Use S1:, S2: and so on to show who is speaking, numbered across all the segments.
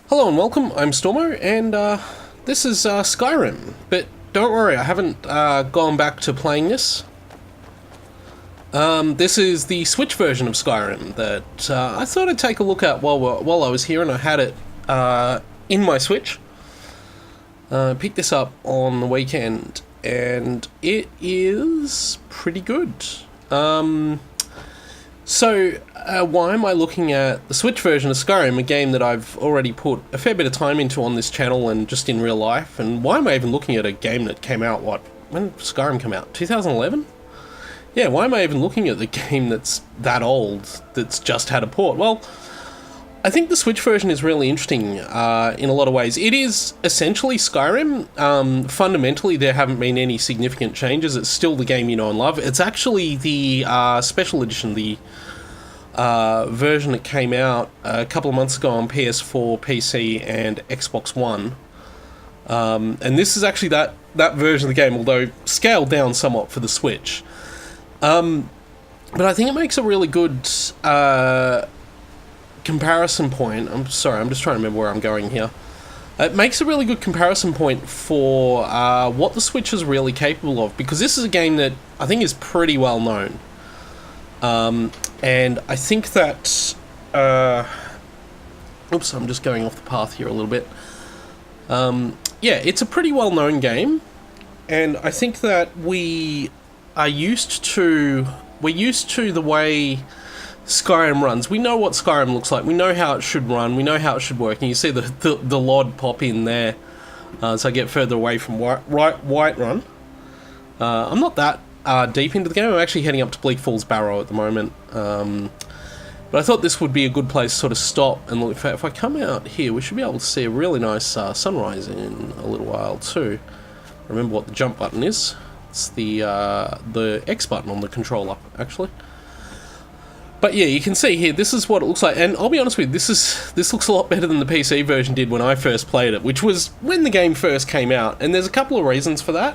S1: Hello and welcome, I'm Stormo, and this is Skyrim. But don't worry, I haven't gone back to playing this. This is the Switch version of Skyrim that I thought I'd take a look at while I was here, and I had it in my Switch. Picked this up on the weekend, and it is pretty good. So, why am I looking at the Switch version of Skyrim, a game that I've already put a fair bit of time into on this channel and just in real life? And why am I even looking at a game that came out, when did Skyrim come out? 2011? Yeah, why am I even looking at the game that's that old, that's just had a port? Well, I think the Switch version is really interesting in a lot of ways. It is essentially Skyrim. Fundamentally, there haven't been any significant changes. It's still the game you know and love. It's actually the special edition, the version that came out a couple of months ago on PS4, PC, and Xbox One. And this is actually that version of the game, although scaled down somewhat for the Switch. But I think it makes a really good comparison point. I'm sorry, I'm just trying to remember where I'm going here. It makes a really good comparison point for what the Switch is really capable of, because this is a game that I think is pretty well known. And I think that... oops, I'm just going off the path here a little bit. Yeah, it's a pretty well known game, and I think that we're used to the way Skyrim runs. We know what Skyrim looks like. We know how it should run. We know how it should work. And you see the LOD pop in there. So I get further away from Whiterun. I'm not that deep into the game. I'm actually heading up to Bleak Falls Barrow at the moment. But I thought this would be a good place to sort of stop and look. If I come out here, we should be able to see a really nice sunrise in a little while too. Remember what the jump button is. It's the X button on the controller, actually. But yeah, you can see here, this is what it looks like, and I'll be honest with you, this looks a lot better than the PC version did when I first played it, which was when the game first came out, and there's a couple of reasons for that.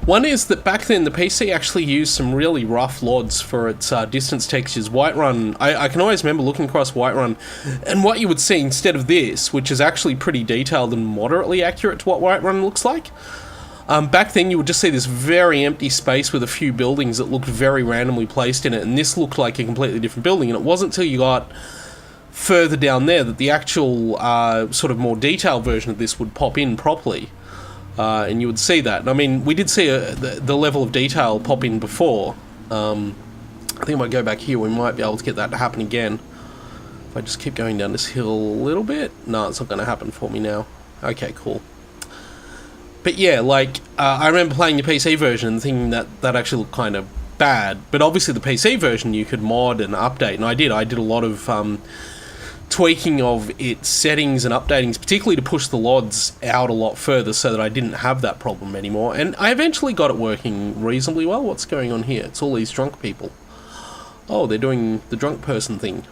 S1: One is that back then the PC actually used some really rough LODs for its distance textures. Whiterun, I can always remember looking across Whiterun, and what you would see instead of this, which is actually pretty detailed and moderately accurate to what Whiterun looks like, back then you would just see this very empty space with a few buildings that looked very randomly placed in it, and this looked like a completely different building, and it wasn't until you got further down there that the actual sort of more detailed version of this would pop in properly, and you would see that. And I mean, we did see the level of detail pop in before. I think I might go back here, we might be able to get that to happen again. If I just keep going down this hill a little bit. No, it's not going to happen for me now. Okay, cool. But yeah, like, I remember playing the PC version and thinking that actually looked kind of bad. But obviously the PC version you could mod and update, and I did a lot of tweaking of its settings and updatings, particularly to push the LODs out a lot further so that I didn't have that problem anymore. And I eventually got it working reasonably well. What's going on here? It's all these drunk people. Oh, they're doing the drunk person thing.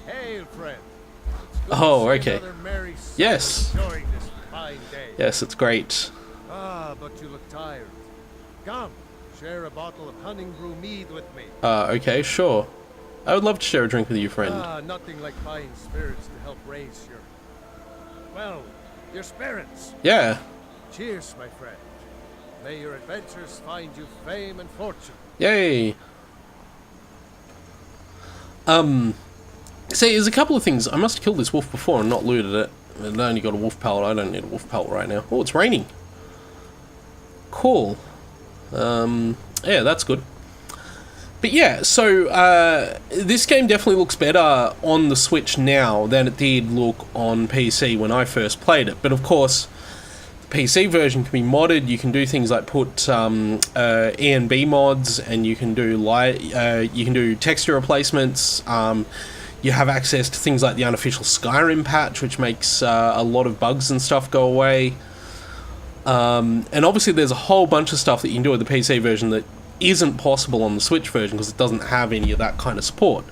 S2: Hail, friend.
S1: Oh, okay. Yes. Yes, it's great.
S2: Ah, but you look tired. Come, share a bottle of honey brew mead with me.
S1: Okay, sure. I would love to share a drink with you, friend.
S2: Ah, nothing like fine spirits to help raise your spirits.
S1: Yeah.
S2: Cheers, my friend. May your adventures find you fame and fortune.
S1: Yay. See, there's a couple of things. I must have killed this wolf before and not looted it. I only got a wolf pelt. I don't need a wolf pelt right now. Oh, it's raining. Cool. Yeah, that's good. But yeah, so this game definitely looks better on the Switch now than it did look on PC when I first played it. But of course, the PC version can be modded. You can do things like put E and B mods, and you can do texture replacements. You have access to things like the unofficial Skyrim patch, which makes a lot of bugs and stuff go away. And obviously there's a whole bunch of stuff that you can do with the PC version that isn't possible on the Switch version because it doesn't have any of that kind of support.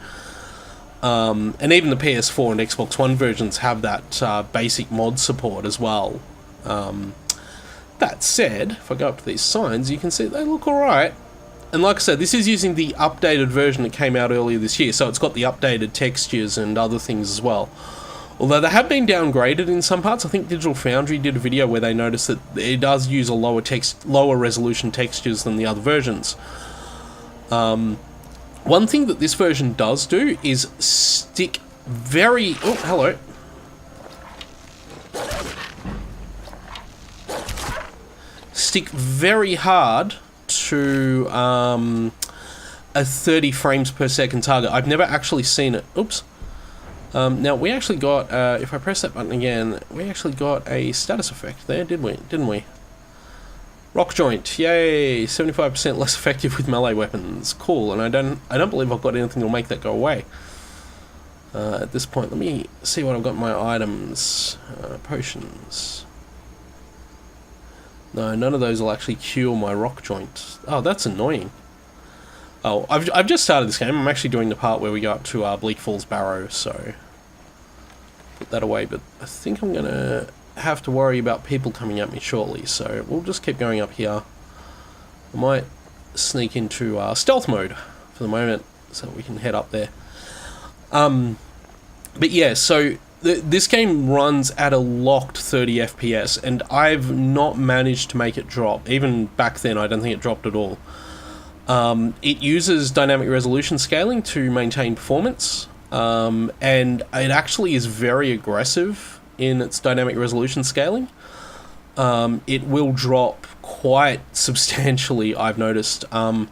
S1: And even the PS4 and Xbox One versions have that basic mod support as well. That said, if I go up to these signs, you can see they look alright. And like I said, this is using the updated version that came out earlier this year, so it's got the updated textures and other things as well. Although they have been downgraded in some parts. I think Digital Foundry did a video where they noticed that it does use a lower resolution textures than the other versions. One thing that this version does do is stick very... Oh, hello. Stick very hard to a 30 frames per second target. I've never actually seen it. Oops. Now, we actually got, if I press that button again, we actually got a status effect there, didn't we? Rock joint, yay! 75% less effective with melee weapons. Cool, and I don't believe I've got anything that'll make that go away. At this point, let me see what I've got in my items. Potions. No, none of those will actually cure my rock joint. Oh, that's annoying. Oh, I've just started this game. I'm actually doing the part where we go up to Bleak Falls Barrow, so put that away. But I think I'm gonna have to worry about people coming at me shortly, so we'll just keep going up here. I might sneak into stealth mode for the moment, so we can head up there. But yeah, so this game runs at a locked 30 FPS, and I've not managed to make it drop. Even back then, I don't think it dropped at all. It uses dynamic resolution scaling to maintain performance, and it actually is very aggressive in its dynamic resolution scaling. It will drop quite substantially, I've noticed. I'm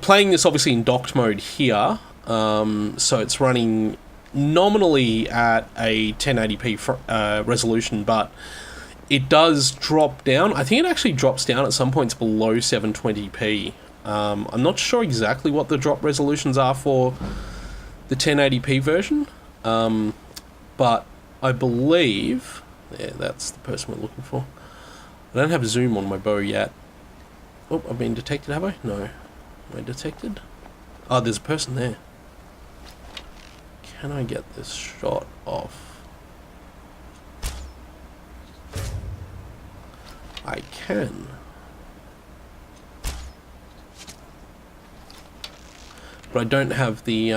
S1: playing this obviously in docked mode here, so it's running nominally at a 1080p resolution, but it does drop down. I think it actually drops down at some points below 720p. I'm not sure exactly what the drop resolutions are for the 1080p version, but I believe... Yeah, that's the person we're looking for. I don't have zoom on my bow yet. Oh, I've been detected, have I? No. Am I detected? Oh, there's a person there. Can I get this shot off? I can. But I don't have the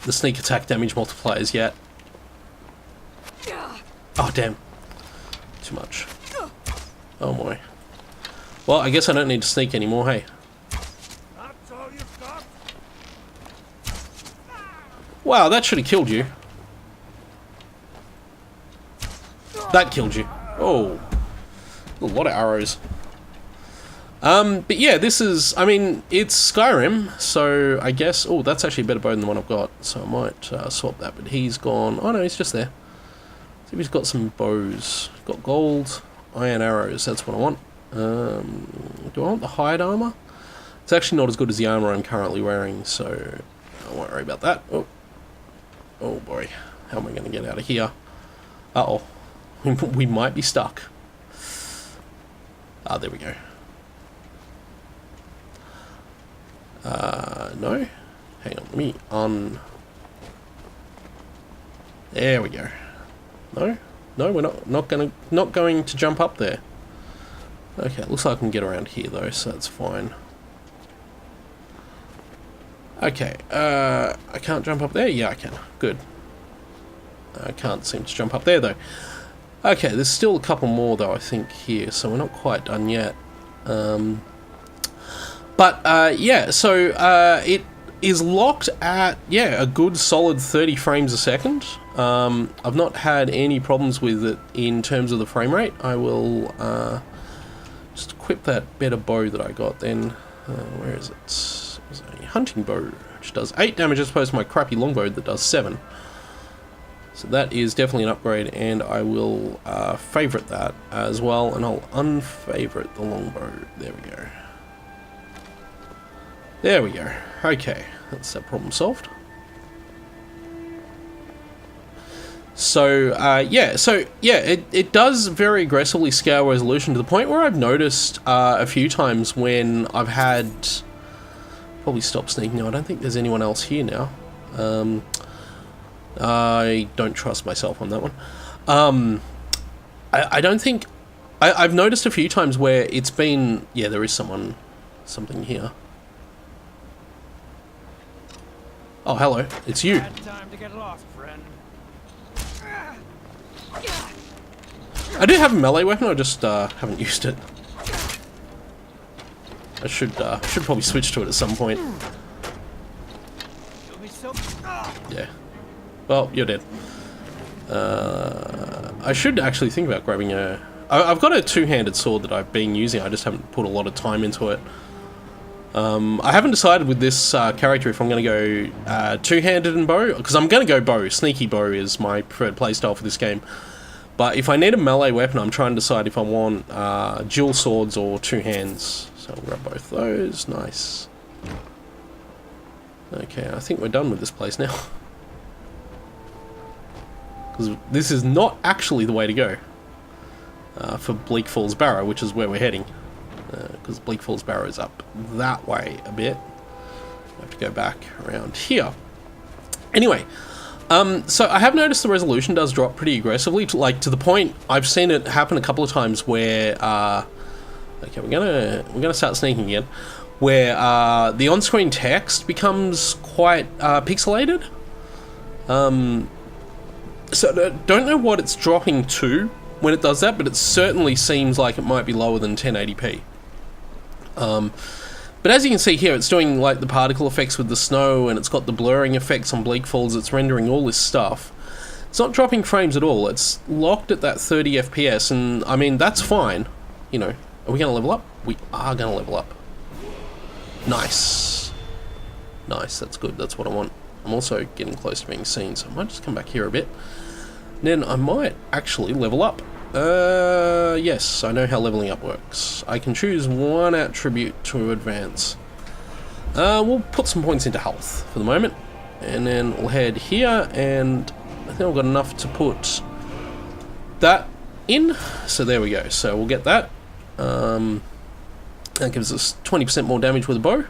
S1: sneak attack damage multipliers yet. Oh, damn. Too much. Oh, boy. Well, I guess I don't need to sneak anymore, hey?
S2: That's all you've got?
S1: Wow, that should have killed you. That killed you. Oh. A lot of arrows. But yeah, this is, I mean, it's Skyrim, so I guess, oh, that's actually a better bow than the one I've got, so I might swap that, but he's gone, oh no, he's just there. See if he's got some bows. Got gold, iron arrows, that's what I want. Do I want the hide armor? It's actually not as good as the armor I'm currently wearing, so I won't worry about that. Oh, oh boy, how am I going to get out of here? Uh-oh, we might be stuck. Ah, there we go. No? Hang on, let me There we go. No? No, we're not going to jump up there. Okay, it looks like I can get around here though, so that's fine. Okay, I can't jump up there? Yeah, I can. Good. I can't seem to jump up there though. Okay, there's still a couple more though, I think, here, so we're not quite done yet. Yeah, so it is locked at, yeah, a good solid 30 frames a second. I've not had any problems with it in terms of the frame rate. I will just equip that better bow that I got then. Where is it? It's a hunting bow, which does 8 damage as opposed to my crappy longbow that does 7. So that is definitely an upgrade, and I will favourite that as well, and I'll unfavourite the longbow. There we go. There we go. Okay, that's that problem solved. So, it does very aggressively scale resolution to the point where I've noticed a few times when I've had... Probably stop sneaking now, I don't think there's anyone else here now. I don't trust myself on that one. I don't think... I've noticed a few times where it's been... Yeah, there is something here. Oh, hello. It's you.
S3: Time to get lost, friend.
S1: I do have a melee weapon, I just haven't used it. I should probably switch to it at some point. Yeah. Well, you're dead. I should actually think about grabbing a... I've got a two-handed sword that I've been using, I just haven't put a lot of time into it. I haven't decided with this character if I'm going to go two-handed and bow, because I'm going to go bow. Sneaky bow is my preferred playstyle for this game. But if I need a melee weapon, I'm trying to decide if I want dual swords or two hands. So I'll grab both those. Nice. Okay, I think we're done with this place now. Because this is not actually the way to go for Bleak Falls Barrow, which is where we're heading. Because Bleak Falls Barrow is up that way a bit. I have to go back around here. Anyway, so I have noticed the resolution does drop pretty aggressively, like to the point I've seen it happen a couple of times where okay, we're gonna start sneaking again, where the on-screen text becomes quite pixelated. So I don't know what it's dropping to when it does that, but it certainly seems like it might be lower than 1080p. But as you can see here, it's doing like the particle effects with the snow, and it's got the blurring effects on Bleak Falls, it's rendering all this stuff. It's not dropping frames at all, it's locked at that 30 FPS, and I mean, that's fine. You know, are we going to level up? We are going to level up. Nice. Nice, that's good, that's what I want. I'm also getting close to being seen, so I might just come back here a bit. Then I might actually level up. Yes, I know how leveling up works. I can choose one attribute to advance. We'll put some points into health for the moment, and then we'll head here, and I think I've got enough to put that in. So there we go. So we'll get that. That gives us 20% more damage with a bow.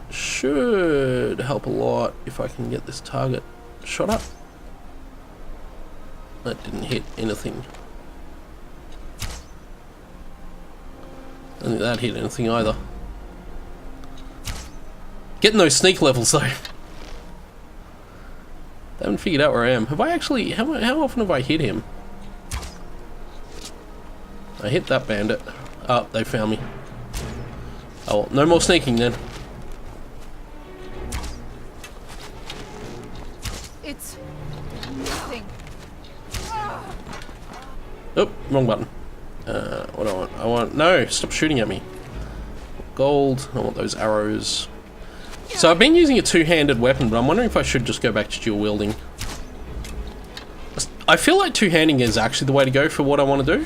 S1: Should help a lot if I can get this target shot up. That didn't hit anything. I don't think that hit anything either. Getting those sneak levels though. They haven't figured out where I am. Have I actually... How often have I hit him? I hit that bandit. Oh, they found me. Oh, well, no more sneaking then.
S3: It's nothing.
S1: Oh, wrong button. What do I want? I want... No, stop shooting at me. Gold. I want those arrows. So I've been using a two-handed weapon, but I'm wondering if I should just go back to dual wielding. I feel like two-handing is actually the way to go for what I want to do.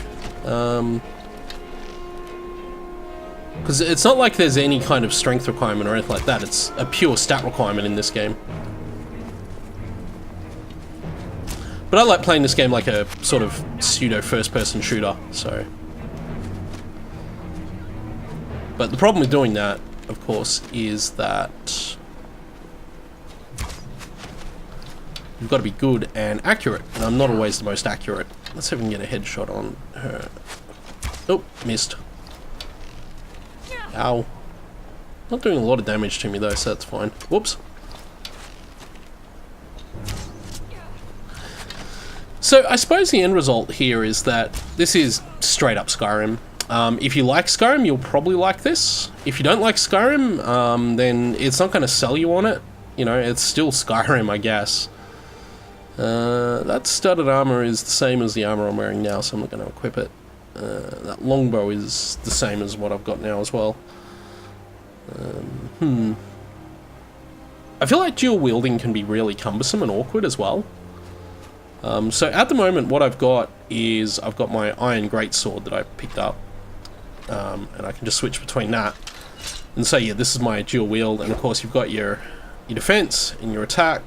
S1: Because it's not like there's any kind of strength requirement or anything like that. It's a pure stat requirement in this game. But I like playing this game like a sort of pseudo first-person shooter, so... But the problem with doing that, of course, is that you've got to be good and accurate, and I'm not always the most accurate. Let's see if we can get a headshot on her. Oh, missed. Ow. Not doing a lot of damage to me though, so that's fine. Whoops. So I suppose the end result here is that this is straight up Skyrim. If you like Skyrim, you'll probably like this. If you don't like Skyrim, then it's not going to sell you on it. You know, it's still Skyrim, I guess. That studded armor is the same as the armor I'm wearing now, so I'm not going to equip it. That longbow is the same as what I've got now as well. I feel like dual wielding can be really cumbersome and awkward as well. So at the moment what I've got is I've got my iron greatsword that I picked up, and I can just switch between that. And so yeah, this is my dual wield, and of course you've got your defense and your attack,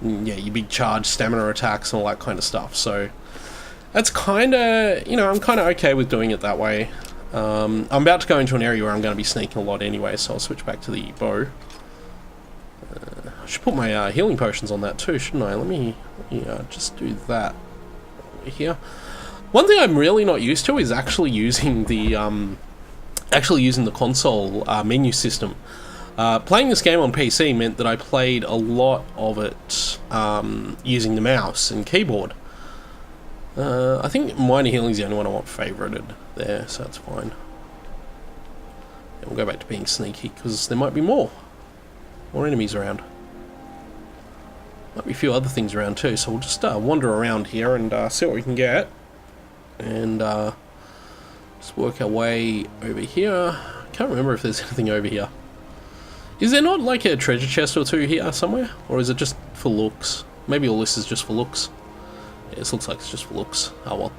S1: and, yeah, your big charge stamina attacks and all that kind of stuff. So that's kind of, you know, I'm kind of okay with doing it that way. I'm about to go into an area where I'm going to be sneaking a lot anyway, so I'll switch back to the bow. I should put my healing potions on that too, shouldn't I? Let me just do that here. One thing I'm really not used to is actually using the console menu system. Playing this game on PC meant that I played a lot of it using the mouse and keyboard. I think minor healing is the only one I want favorited there, so that's fine. And we'll go back to being sneaky, because there might be more enemies around. Might be a few other things around too, so we'll just wander around here and see what we can get. And just work our way over here. Can't remember if there's anything over here. Is there not like a treasure chest or two here somewhere? Or is it just for looks? Maybe all this is just for looks. Yeah, this looks like it's just for looks. Oh well.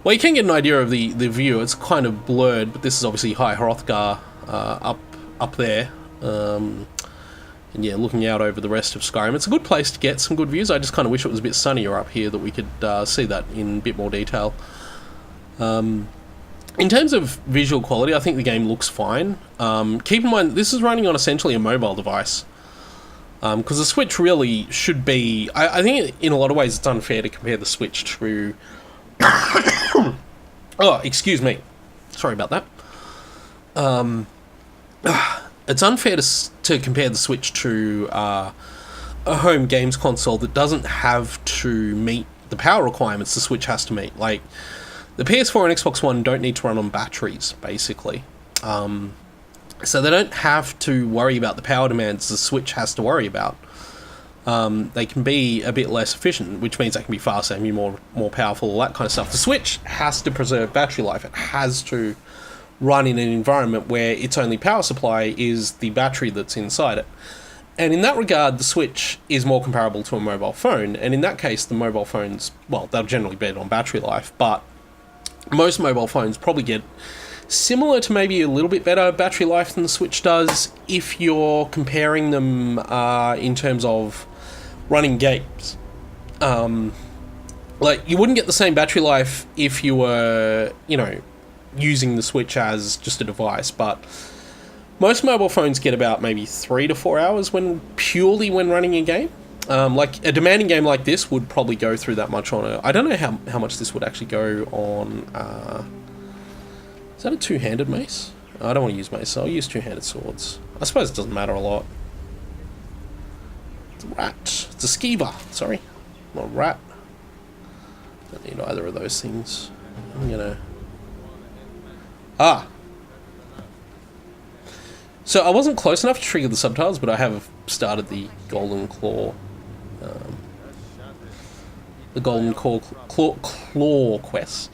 S1: Well, you can get an idea of the view. It's kind of blurred, but this is obviously High Hrothgar up there. And yeah, looking out over the rest of Skyrim. It's a good place to get some good views. I just kind of wish it was a bit sunnier up here, that we could see that in a bit more detail. In terms of visual quality, I think the game looks fine. Keep in mind, this is running on essentially a mobile device. Because the Switch really should be... I think in a lot of ways it's unfair to compare the Switch to... oh, excuse me. Sorry about that. It's unfair to compare the Switch to a home games console that doesn't have to meet the power requirements the Switch has to meet. Like, the PS4 and Xbox One don't need to run on batteries, basically. So they don't have to worry about the power demands the Switch has to worry about. They can be a bit less efficient, which means they can be faster and be more powerful, all that kind of stuff. The Switch has to preserve battery life. It has to run in an environment where its only power supply is the battery that's inside it. And in that regard, the Switch is more comparable to a mobile phone. And in that case, the mobile phones, well, they'll generally bet on battery life, but most mobile phones probably get similar to maybe a little bit better battery life than the Switch does if you're comparing them in terms of running games. Like, you wouldn't get the same battery life if you were, you know, using the Switch as just a device, but most mobile phones get about maybe 3 to 4 hours when running a game. Like, a demanding game like this would probably go through that much on a... I don't know how much this would actually go on... is that a two-handed mace? I don't want to use mace, so I'll use two-handed swords. I suppose it doesn't matter a lot. It's a rat. It's a skeever, sorry. Not a rat. Don't need either of those things. I'm gonna... Ah! So I wasn't close enough to trigger the subtitles, but I have started the Golden Claw... the Golden Claw quest.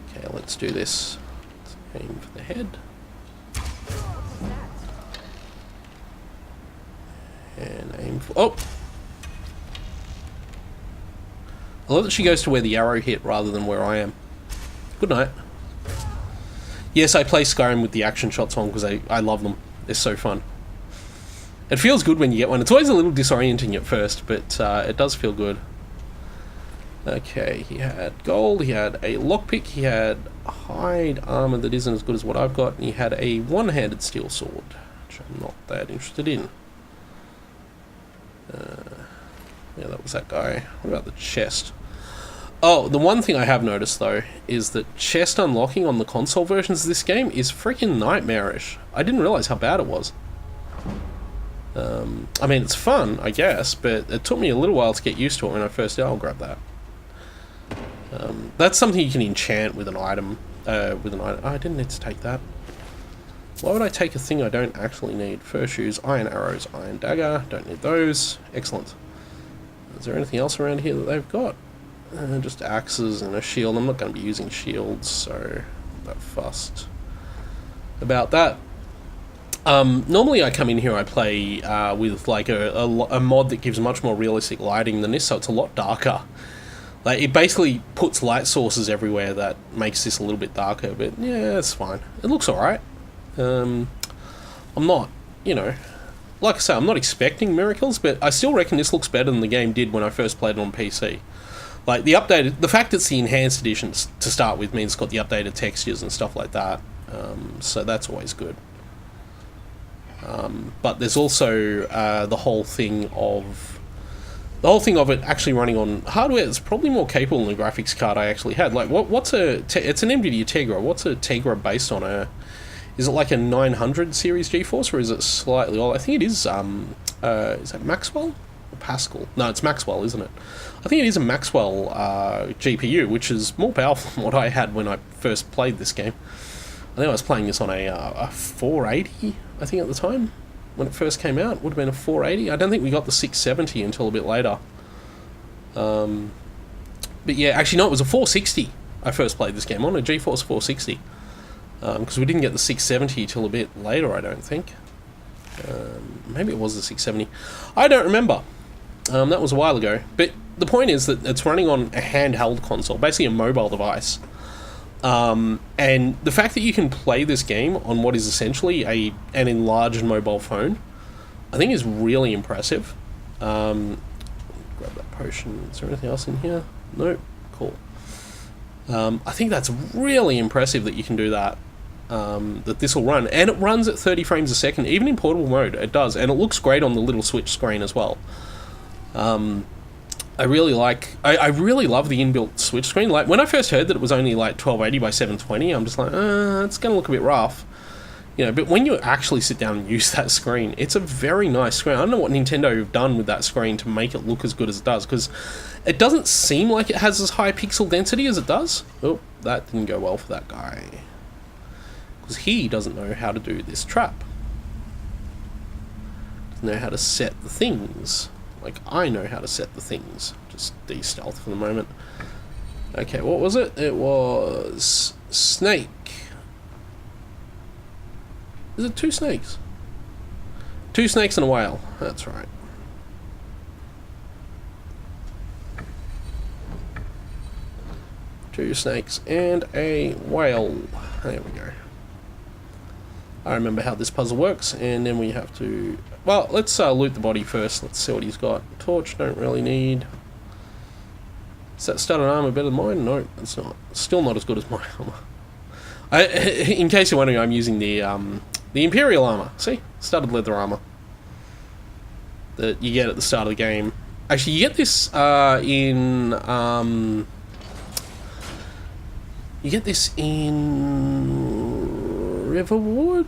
S1: Okay, let's do this. Let's aim for the head. And aim for... Oh! I love that she goes to where the arrow hit rather than where I am. Good night. Yes, I play Skyrim with the action shots on because I love them. They're so fun. It feels good when you get one. It's always a little disorienting at first, but it does feel good. Okay, he had gold, he had a lockpick, he had hide armor that isn't as good as what I've got, and he had a one-handed steel sword, which I'm not that interested in. Yeah, that was that guy. What about the chest? Oh, the one thing I have noticed, though, is that chest unlocking on the console versions of this game is freaking nightmarish. I didn't realize how bad it was. I mean, it's fun, I guess, but it took me a little while to get used to it when I first did. I'll grab that. That's something you can enchant with an item. Oh, I didn't need to take that. Why would I take a thing I don't actually need? Fur shoes, iron arrows, iron dagger. Don't need those. Excellent. Is there anything else around here that they've got? Just axes and a shield. I'm not going to be using shields, so I'm not that fussed about that. Normally I come in here, I play with like a mod that gives much more realistic lighting than this, so it's a lot darker. Like, it basically puts light sources everywhere that makes this a little bit darker, but yeah, it's fine. It looks alright. I'm not, you know, like I say, I'm not expecting miracles, but I still reckon this looks better than the game did when I first played it on PC. Like, the fact it's the enhanced edition to start with means it's got the updated textures and stuff like that, so that's always good. But there's also the whole thing of it actually running on hardware that's probably more capable than the graphics card I actually had. Like, it's an NVIDIA Tegra. What's a Tegra based on? Is it like a 900 series GeForce, or is it slightly old? I think it is. Is that Maxwell? I'm Pascal. No, it's Maxwell, isn't it? I think it is a Maxwell GPU, which is more powerful than what I had when I first played this game. I think I was playing this on a 480, I think, at the time. When it first came out, it would have been a 480. I don't think we got the 670 until a bit later. But yeah, actually no, it was a 460 I first played this game on, a GeForce 460. Because we didn't get the 670 till a bit later, I don't think. Maybe it was the 670. I don't remember. That was a while ago. But the point is that it's running on a handheld console, basically a mobile device. And the fact that you can play this game on what is essentially an enlarged mobile phone, I think is really impressive. Grab that potion. Is there anything else in here? Nope. Cool. I think that's really impressive that you can do that. That this will run, and it runs at 30 frames a second, even in portable mode. It does, and it looks great on the little Switch screen as well. I really love the inbuilt Switch screen. Like, when I first heard that it was only like 1280 by 720, I'm just like, it's gonna look a bit rough, you know. But when you actually sit down and use that screen, it's a very nice screen. I don't know what Nintendo have done with that screen to make it look as good as it does, because it doesn't seem like it has as high pixel density as it does. Oh, that didn't go well for that guy. Because he doesn't know how to do this trap. Doesn't know how to set the things. Like I know how to set the things. Just de-stealth for the moment. Okay, what was it? It was... snake. Is it 2 snakes? 2 snakes and a whale. That's right. Two snakes and a whale. There we go. I remember how this puzzle works, and then we have to... Well, let's loot the body first. Let's see what he's got. Torch, don't really need. Is that studded armor better than mine? No, it's not. Still not as good as my armor. In case you're wondering, I'm using the Imperial armor. See? Studded leather armor. That you get at the start of the game. Actually, you get this in... you get this in... Riverwood?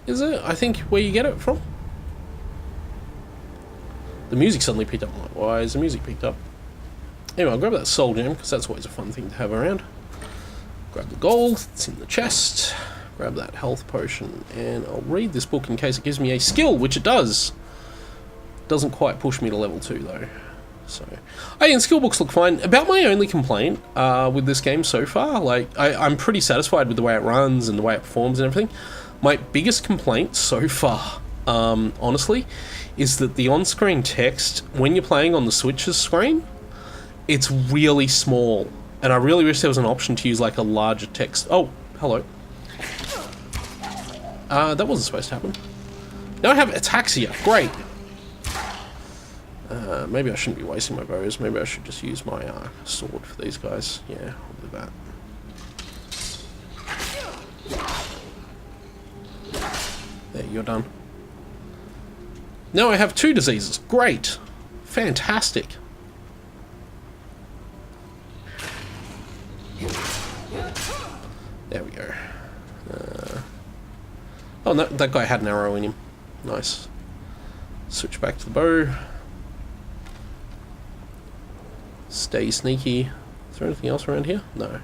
S1: Is it? I think where you get it from? The music suddenly picked up. I'm like, why is the music picked up? Anyway, I'll grab that soul gem, because that's always a fun thing to have around. Grab the gold, it's in the chest. Grab that health potion, and I'll read this book in case it gives me a skill, which it does. Doesn't quite push me to level 2 though. So, and skill books look fine. About my only complaint with this game so far, like, I'm pretty satisfied with the way it runs and the way it performs and everything. My biggest complaint so far, honestly, is that the on-screen text, when you're playing on the Switch's screen, it's really small. And I really wish there was an option to use, like, a larger text. Oh, hello. That wasn't supposed to happen. Now I have ataxia. Great. Maybe I shouldn't be wasting my bows. Maybe I should just use my sword for these guys. Yeah, I'll do that. There, you're done. Now I have 2 diseases. Great. Fantastic. There we go. Oh, no, that guy had an arrow in him. Nice. Switch back to the bow. Stay sneaky. Is there anything else around here? No.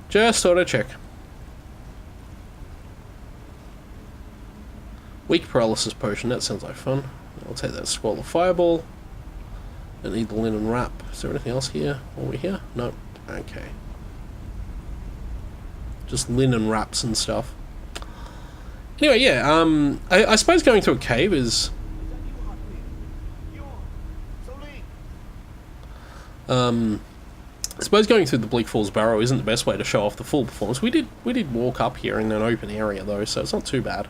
S1: Just thought I'd check. Weak paralysis potion. That sounds like fun. I'll take that scroll of fireball. Don't need the linen wrap. Is there anything else here while we're here? Nope. Okay. Just linen wraps and stuff. Anyway, yeah. I suppose going through a cave is... I suppose going through the Bleak Falls Barrow isn't the best way to show off the full performance. We did walk up here in an open area though, so it's not too bad.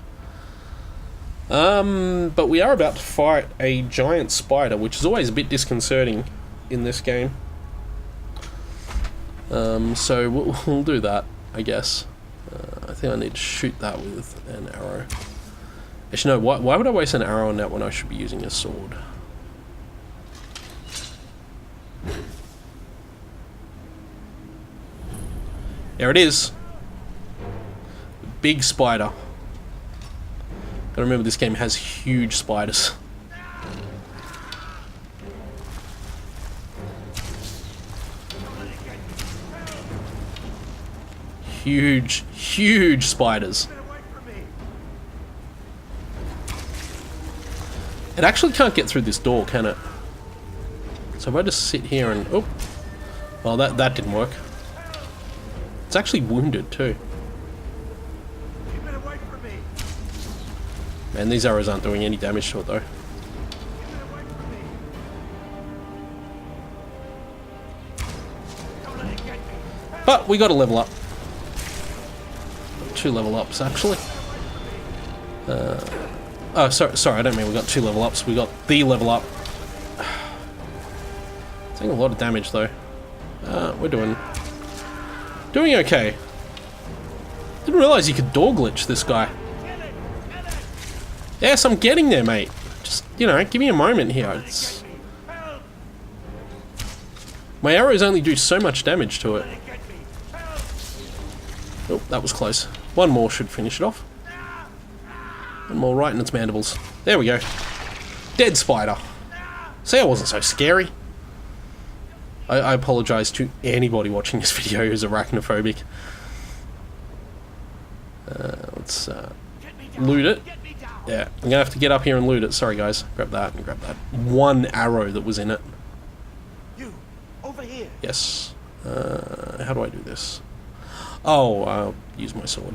S1: But we are about to fight a giant spider, which is always a bit disconcerting in this game. So we'll do that, I guess. I think I need to shoot that with an arrow. Actually, no, why would I waste an arrow on that when I should be using a sword? There it is. Big spider. Gotta remember this game has huge spiders. Huge, huge spiders. It actually can't get through this door, can it? So if I just sit here and... Oh! Well, that didn't work. It's actually wounded, too. Man, these arrows aren't doing any damage to it, though. But we got to level up. 2 level ups, actually. Oh, sorry, I don't mean we got 2 level ups. We got the level up. Taking a lot of damage, though. We're doing okay. Didn't realize you could door glitch this guy. Yes, I'm getting there, mate. Just, you know, give me a moment here. My arrows only do so much damage to it. Oh, that was close. One more should finish it off. One more right in its mandibles. There we go. Dead spider. See, I wasn't so scary. I apologize to anybody watching this video who's arachnophobic. Let's loot it. Yeah, I'm gonna have to get up here and loot it. Sorry, guys. Grab that and grab that. 1 arrow that was in it.
S2: You, over here.
S1: Yes. How do I do this? Oh, I'll use my sword.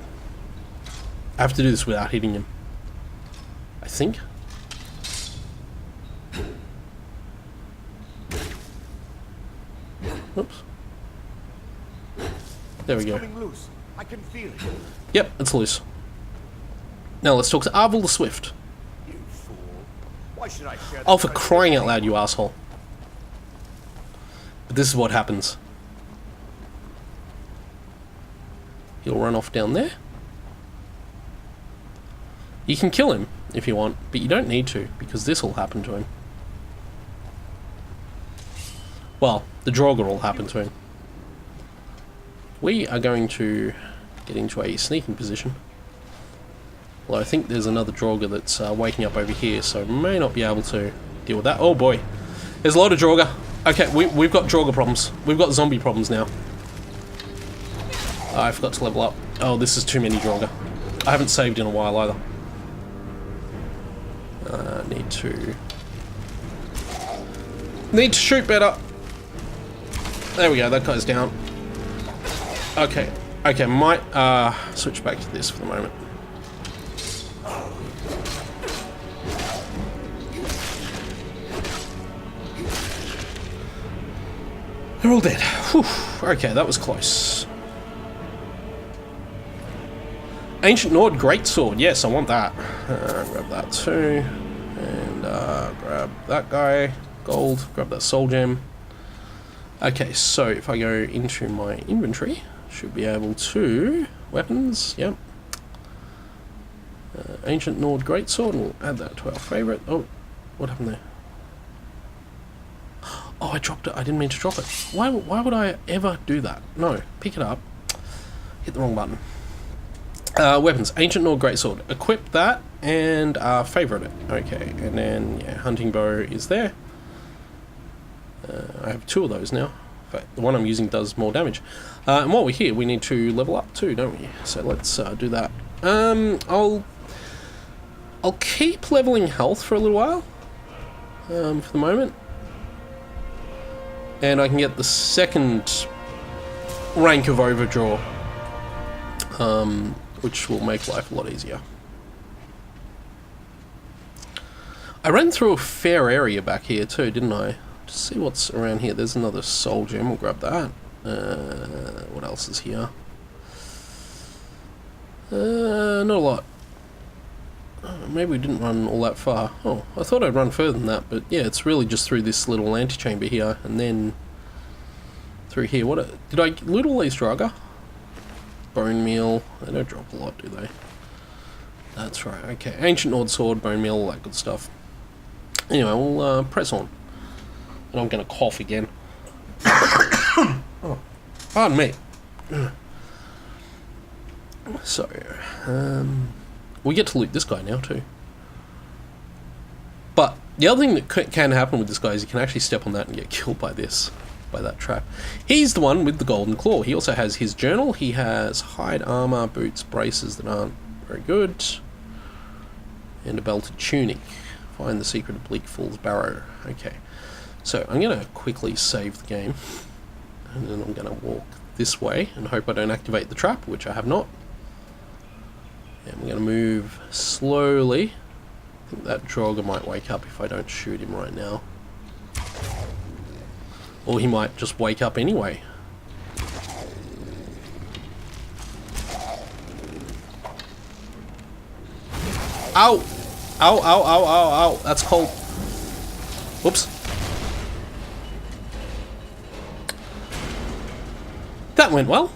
S1: I have to do this without hitting him, I think. Oops. There we go.
S2: Loose. I can feel it.
S1: Yep, it's loose. Now let's talk to Arvel the Swift.
S2: You fool. Why should I share
S1: Oh, for crying out loud, you asshole. But this is what happens. He'll run off down there. You can kill him if you want, but you don't need to, because this will happen to him. Well, the Draugr will happen to him. We are going to get into a sneaking position. Well, I think there's another Draugr that's waking up over here, so may not be able to deal with that. Oh boy, there's a lot of Draugr. Okay, we've got Draugr problems. We've got zombie problems now. I forgot to level up. Oh, this is too many Draugr. I haven't saved in a while either. Need to shoot better. There we go, that guy's down. Okay, might switch back to this for the moment. They're all dead. Whew. Okay, that was close. Ancient Nord Greatsword. Yes, I want that. Grab that too. And grab that guy. Gold. Grab that soul gem. Okay, so if I go into my inventory, should be able to... Weapons, yep. Ancient Nord Greatsword. We'll add that to our favourite. Oh, what happened there? Oh, I dropped it. I didn't mean to drop it. Why would I ever do that? No, pick it up. Hit the wrong button. Weapons. Ancient Nord Greatsword. Equip that and favourite it. Okay, and then yeah, hunting bow is there. I have 2 of those now. In fact, the one I'm using does more damage. And while we're here, we need to level up too, don't we? So let's do that. I'll keep leveling health for a little while. For the moment. And I can get the 2nd rank of Overdraw. Which will make life a lot easier. I ran through a fair area back here too, didn't I? Just see what's around here. There's another soul gem. We'll grab that. What else is here? Not a lot. Maybe we didn't run all that far. Oh, I thought I'd run further than that, but yeah, it's really just through this little antechamber here, and then through here. Did I loot all these Draugr? Bone meal. They don't drop a lot, do they? That's right. Okay, ancient Nord sword, bone meal, all that good stuff. Anyway, we'll press on. And I'm going to cough again. Oh, pardon me. So, We get to loot this guy now too. But the other thing that can happen with this guy is you can actually step on that and get killed by that trap. He's the one with the golden claw. He also has his journal. He has hide armor, boots, braces that aren't very good, and a belted tunic. Find the secret of Bleak Fool's Barrow. Okay, so I'm going to quickly save the game, and then I'm going to walk this way and hope I don't activate the trap, which I have not. And we're going to move slowly. I think that Draugr might wake up if I don't shoot him right now. Or he might just wake up anyway. Ow! Ow, ow, ow, ow, ow. That's cold. Whoops. That went well.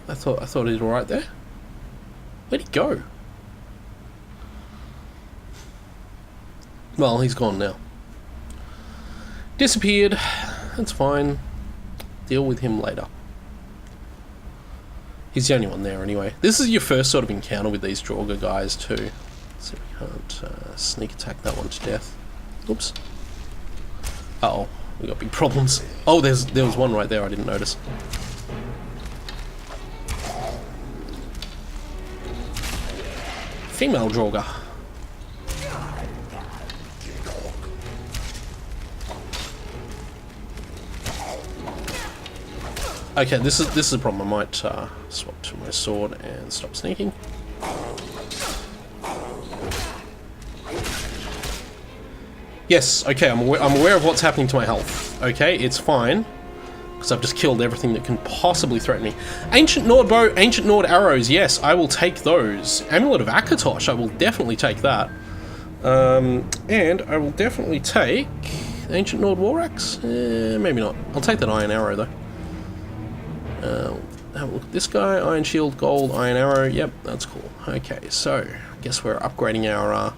S1: I thought he did alright there. Where'd he go? Well, he's gone now. Disappeared. That's fine. Deal with him later. He's the only one there anyway. This is your first sort of encounter with these Draugr guys too. So we can't sneak attack that one to death. Oops. Uh-oh. We got big problems. Oh, there was one right there I didn't notice. Female Draugr. Okay, this is a problem. I might swap to my sword and stop sneaking. Yes, okay, I'm aware of what's happening to my health. Okay, it's fine, because I've just killed everything that can possibly threaten me. Ancient Nord bow, Ancient Nord arrows, yes, I will take those. Amulet of Akatosh, I will definitely take that. And I will definitely take Ancient Nord war axe. Maybe not. I'll take that iron arrow though. Have a look at this guy. Iron shield, gold, iron arrow. Yep, that's cool. Okay, so I guess we're upgrading our.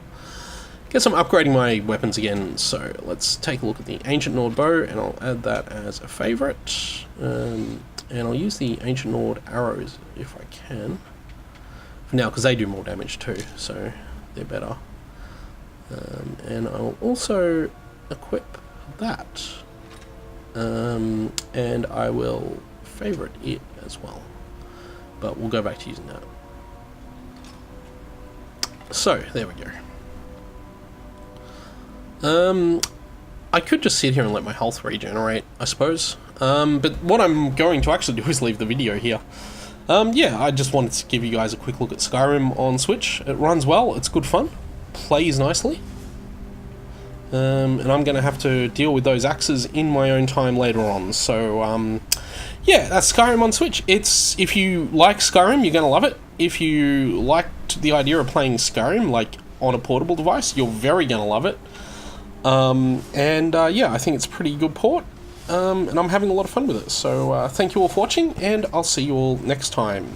S1: Guess I'm upgrading my weapons again. So let's take a look at the Ancient Nord bow, and I'll add that as a favorite. And I'll use the Ancient Nord arrows if I can for now, because they do more damage too, so they're better. And I'll also equip that, and I will favorite it as well, but we'll go back to using that. So there we go. I could just sit here and let my health regenerate, I suppose, but what I'm going to actually do is leave the video here. Yeah, I just wanted to give you guys a quick look at Skyrim on Switch. It runs well, it's good fun, plays nicely. And I'm going to have to deal with those axes in my own time later on. So, yeah, that's Skyrim on Switch. If you like Skyrim, you're going to love it. If you liked the idea of playing Skyrim, like, on a portable device, you're very going to love it. Yeah, I think it's a pretty good port. And I'm having a lot of fun with it. So, thank you all for watching, and I'll see you all next time.